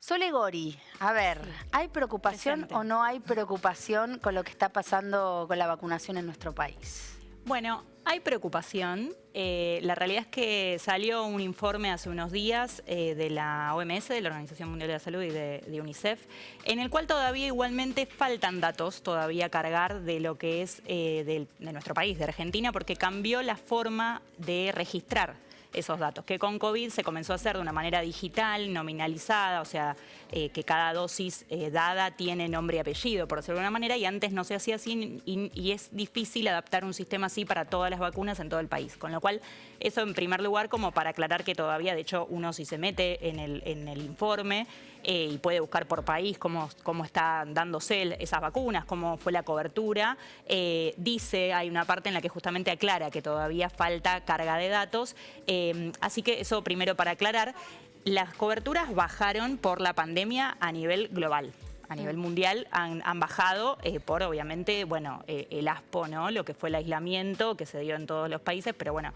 Sole Gori, a ver, ¿hay preocupación Presente. o no hay preocupación con lo que está pasando con la vacunación en nuestro país? Bueno, hay preocupación. La realidad es que salió un informe hace unos días de la OMS, de la Organización Mundial de la Salud y de UNICEF, en el cual todavía igualmente faltan datos todavía a cargar de lo que es de nuestro país, de Argentina, porque cambió la forma de registrar esos datos, que con COVID se comenzó a hacer de una manera digital, nominalizada, o sea, que cada dosis dada tiene nombre y apellido, por decirlo de alguna manera, y antes no se hacía así y es difícil adaptar un sistema así para todas las vacunas en todo el país. Con lo cual, eso en primer lugar como para aclarar que todavía, de hecho, uno si se mete en el informe y puede buscar por país cómo están dándose esas vacunas, cómo fue la cobertura, dice, hay una parte en la que justamente aclara que todavía falta carga de datos. Así que eso primero para aclarar, las coberturas bajaron por la pandemia a nivel global. A nivel mundial han bajado por, obviamente, bueno, el ASPO, ¿no? Lo que fue el aislamiento que se dio en todos los países, pero bueno,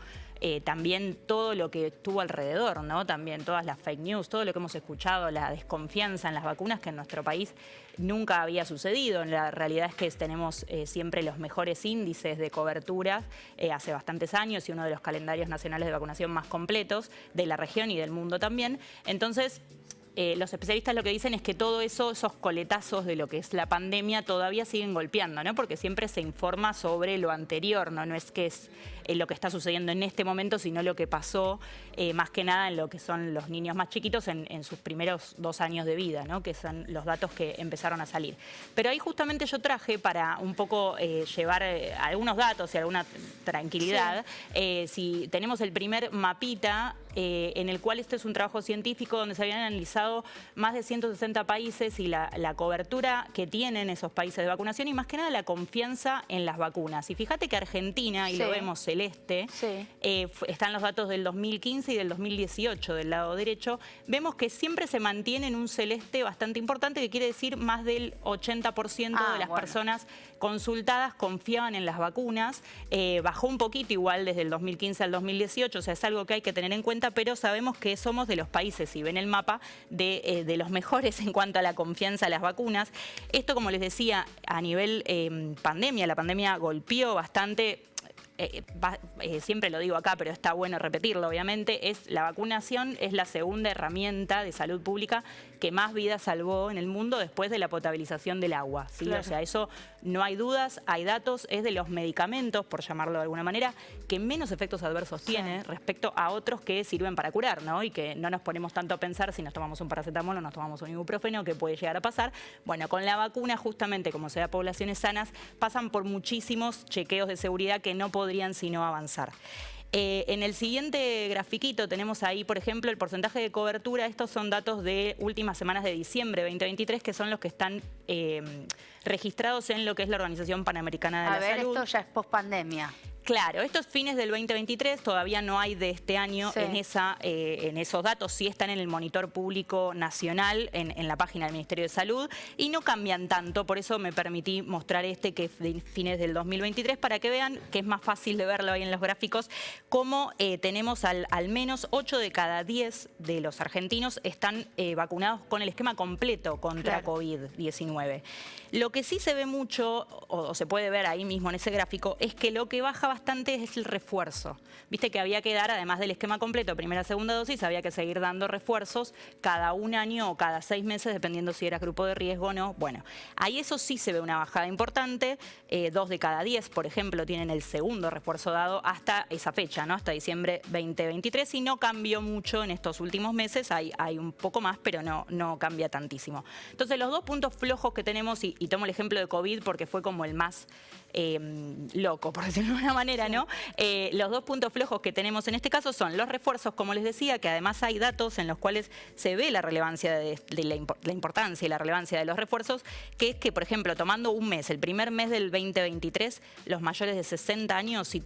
también todo lo que estuvo alrededor, ¿no? También todas las fake news, todo lo que hemos escuchado, la desconfianza en las vacunas que en nuestro país nunca había sucedido. La realidad es que tenemos siempre los mejores índices de cobertura hace bastantes años y uno de los calendarios nacionales de vacunación más completos de la región y del mundo también. Entonces, los especialistas lo que dicen es que todo eso, esos coletazos de lo que es la pandemia todavía siguen golpeando, ¿no? Porque siempre se informa sobre lo anterior, ¿no? No es que es lo que está sucediendo en este momento, sino lo que pasó más que nada en lo que son los niños más chiquitos en sus primeros 2 años de vida, ¿no? Que son los datos que empezaron a salir. Pero ahí justamente yo traje para un poco llevar algunos datos y alguna tranquilidad. Sí. Si tenemos el primer mapita, en el cual este es un trabajo científico donde se habían analizado más de 160 países y la cobertura que tienen esos países de vacunación y más que nada la confianza en las vacunas. Y fíjate que Argentina, y lo vemos celeste, están los datos del 2015 y del 2018 del lado derecho, vemos que siempre se mantiene en un celeste bastante importante, que quiere decir más del 80% de las personas consultadas confiaban en las vacunas. Bajó un poquito igual desde el 2015 al 2018, o sea, es algo que hay que tener en cuenta, pero sabemos que somos de los países, si ven el mapa, de los mejores en cuanto a la confianza a las vacunas. Esto, como les decía, a nivel pandemia, la pandemia golpeó bastante. Siempre lo digo acá, pero está bueno repetirlo, obviamente, la vacunación es la segunda herramienta de salud pública que más vidas salvó en el mundo después de la potabilización del agua, ¿sí? Claro. O sea, eso no hay dudas, hay datos, es de los medicamentos, por llamarlo de alguna manera, que menos efectos adversos tiene respecto a otros que sirven para curar, ¿no? Y que no nos ponemos tanto a pensar si nos tomamos un paracetamol o nos tomamos un ibuprofeno, que puede llegar a pasar. Bueno, con la vacuna, justamente, como sea poblaciones sanas, pasan por muchísimos chequeos de seguridad que no podrían sino avanzar. En el siguiente grafiquito tenemos ahí, por ejemplo, el porcentaje de cobertura. Estos son datos de últimas semanas de diciembre 2023, que son los que están registrados en lo que es la Organización Panamericana de la Salud. Esto ya es post-pandemia. Claro, estos fines del 2023 todavía no hay de este año en esos datos, sí están en el monitor público nacional, en la página del Ministerio de Salud, y no cambian tanto, por eso me permití mostrar este que es de fines del 2023, para que vean que es más fácil de verlo ahí en los gráficos, cómo tenemos al menos 8 de cada 10 de los argentinos están vacunados con el esquema completo contra COVID-19. Lo que sí se ve mucho, o se puede ver ahí mismo en ese gráfico, es que lo que baja bastante es el refuerzo. Viste que había que dar, además del esquema completo, primera, segunda dosis, había que seguir dando refuerzos cada 1 año o cada 6 meses, dependiendo si eras grupo de riesgo o no. Bueno, ahí eso sí se ve una bajada importante. 2 de cada 10, por ejemplo, tienen el segundo refuerzo dado hasta esa fecha, ¿no? Hasta diciembre 2023, y no cambió mucho en estos últimos meses. Hay un poco más, pero no cambia tantísimo. Entonces, los 2 puntos flojos que tenemos, y tomo el ejemplo de COVID porque fue como el más loco, por decirlo de alguna manera, ¿no? Los 2 puntos flojos que tenemos en este caso son los refuerzos, como les decía, que además hay datos en los cuales se ve la relevancia de la importancia y la relevancia de los refuerzos, que es que, por ejemplo, tomando un mes, el primer mes del 2023, los mayores de 60 años, si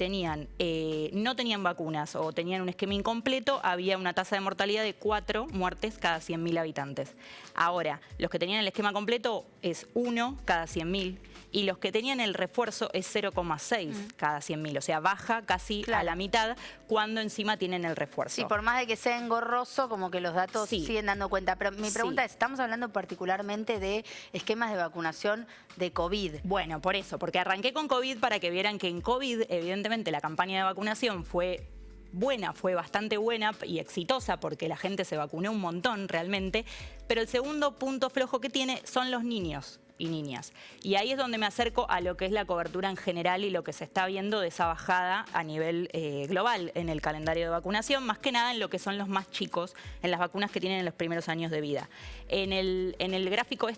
no tenían vacunas o tenían un esquema incompleto, había una tasa de mortalidad de 4 muertes cada 100.000 habitantes. Ahora, los que tenían el esquema completo es 1 cada 100.000 y los que tenían el refuerzo es 0,6 cada 100.000 100.000. O sea, baja casi a la mitad cuando encima tienen el refuerzo. Sí, por más de que sea engorroso, como que los datos Sí. siguen dando cuenta. Pero mi pregunta es, estamos hablando particularmente de esquemas de vacunación de COVID. Bueno, por eso, porque arranqué con COVID para que vieran que en COVID, evidentemente, la campaña de vacunación fue buena, fue bastante buena y exitosa porque la gente se vacunó un montón realmente, pero el segundo punto flojo que tiene son los niños y niñas. Y ahí es donde me acerco a lo que es la cobertura en general y lo que se está viendo de esa bajada a nivel global en el calendario de vacunación, más que nada en lo que son los más chicos, en las vacunas que tienen en los primeros años de vida. En el gráfico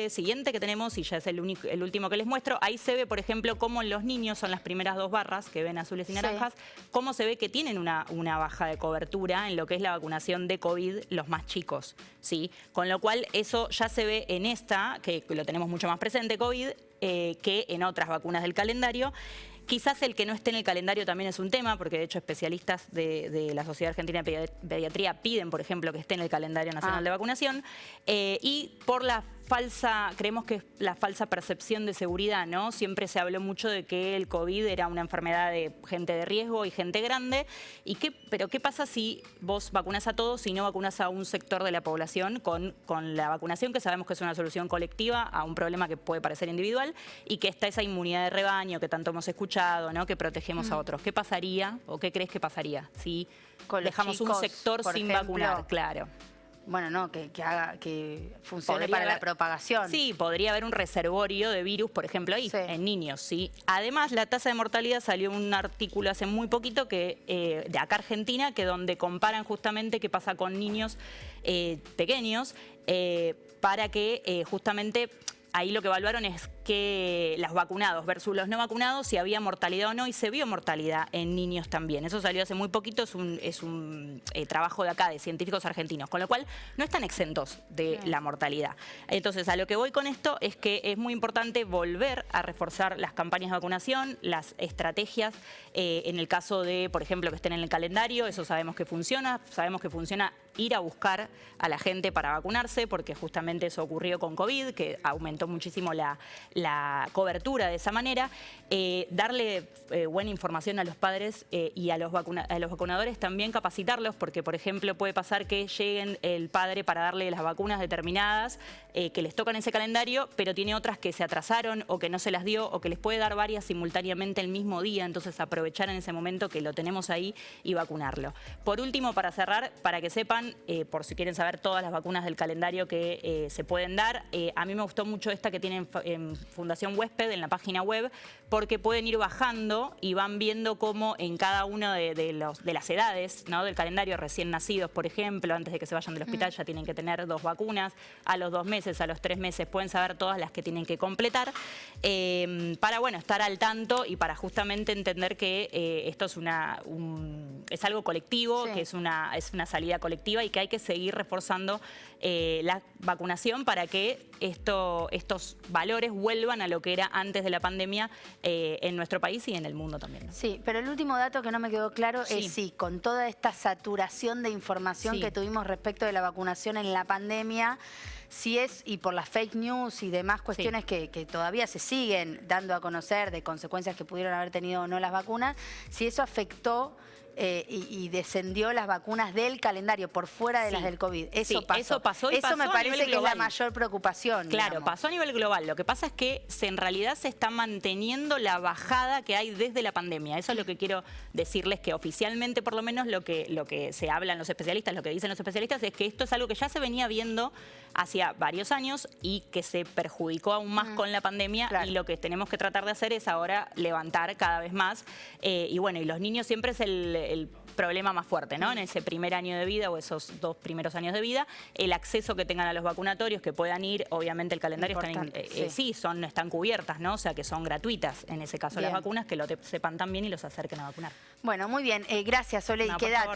siguiente que tenemos, y ya es el último que les muestro, ahí se ve, por ejemplo, cómo en los niños, son las primeras dos barras que ven azules y naranjas, cómo se ve que tienen una baja de cobertura en lo que es la vacunación de COVID los más chicos, ¿sí? Con lo cual eso ya se ve en esta, que lo tenemos mucho más presente, COVID, que en otras vacunas del calendario. Quizás el que no esté en el calendario también es un tema, porque de hecho especialistas de la Sociedad Argentina de Pediatría piden, por ejemplo, que esté en el calendario nacional de vacunación. Y por creemos que es la falsa percepción de seguridad, ¿no? Siempre se habló mucho de que el COVID era una enfermedad de gente de riesgo y gente grande. Pero ¿qué pasa si vos vacunás a todos y no vacunás a un sector de la población con la vacunación, que sabemos que es una solución colectiva a un problema que puede parecer individual, y que está esa inmunidad de rebaño que tanto hemos escuchado, ¿no? Que protegemos a otros? ¿Qué pasaría o qué crees que pasaría si dejamos un sector sin vacunar? Claro. Bueno, no, que funcione para la propagación. Sí, podría haber un reservorio de virus, por ejemplo, ahí, en niños, ¿sí? Además, la tasa de mortalidad, salió un artículo hace muy poquito de acá Argentina, que donde comparan justamente qué pasa con niños pequeños, para que justamente ahí lo que evaluaron es que los vacunados versus los no vacunados, si había mortalidad o no, y se vio mortalidad en niños también. Eso salió hace muy poquito, es un trabajo de acá, de científicos argentinos, con lo cual no están exentos de la mortalidad. Entonces, a lo que voy con esto es que es muy importante volver a reforzar las campañas de vacunación, las estrategias, en el caso de, por ejemplo, que estén en el calendario, eso sabemos que funciona ir a buscar a la gente para vacunarse, porque justamente eso ocurrió con COVID, que aumentó muchísimo la cobertura de esa manera. Darle buena información a los padres y a los vacunadores, también capacitarlos, porque por ejemplo puede pasar que lleguen el padre para darle las vacunas determinadas que les tocan ese calendario, pero tiene otras que se atrasaron o que no se las dio, o que les puede dar varias simultáneamente el mismo día. Entonces aprovechar en ese momento que lo tenemos ahí y vacunarlo. Por último, para cerrar, para que sepan, por si quieren saber todas las vacunas del calendario que se pueden dar, a mí me gustó mucho esta que tienen en Fundación Huésped, en la página web, porque pueden ir bajando y van viendo cómo en cada una de las edades, ¿no?, del calendario, recién nacidos, por ejemplo, antes de que se vayan del hospital ya tienen que tener 2 vacunas, a los 2 meses, a los 3 meses pueden saber todas las que tienen que completar, para, bueno, estar al tanto y para justamente entender que esto es algo colectivo, que es una salida colectiva y que hay que seguir reforzando la vacunación para que estos valores vuelvan a lo que era antes de la pandemia en nuestro país y en el mundo también, ¿no? Sí, pero el último dato que no me quedó claro es si con toda esta saturación de información que tuvimos respecto de la vacunación en la pandemia, si es, y por las fake news y demás cuestiones que todavía se siguen dando a conocer de consecuencias que pudieron haber tenido o no las vacunas, si eso afectó y descendió las vacunas del calendario por fuera de las del COVID. Eso pasó. Eso pasó y eso pasó me parece que es la global. mayor preocupación. Claro, digamos. pasó a nivel global. Lo que pasa es que en realidad se está manteniendo la bajada que hay desde la pandemia. Eso es lo que quiero decirles, que oficialmente por lo menos lo que se hablan los especialistas, lo que dicen los especialistas es que esto es algo que ya se venía viendo hacía varios años y que se perjudicó aún más con la pandemia, y lo que tenemos que tratar de hacer es ahora levantar cada vez más. Y bueno, y los niños siempre es el problema más fuerte, ¿no? En ese primer año de vida o esos 2 primeros años de vida, el acceso que tengan a los vacunatorios, que puedan ir, obviamente el calendario están cubiertas, ¿no? O sea que son gratuitas en ese caso las vacunas, que lo sepan también y los acerquen a vacunar. Bueno, muy bien. Gracias, Sole, y quédate.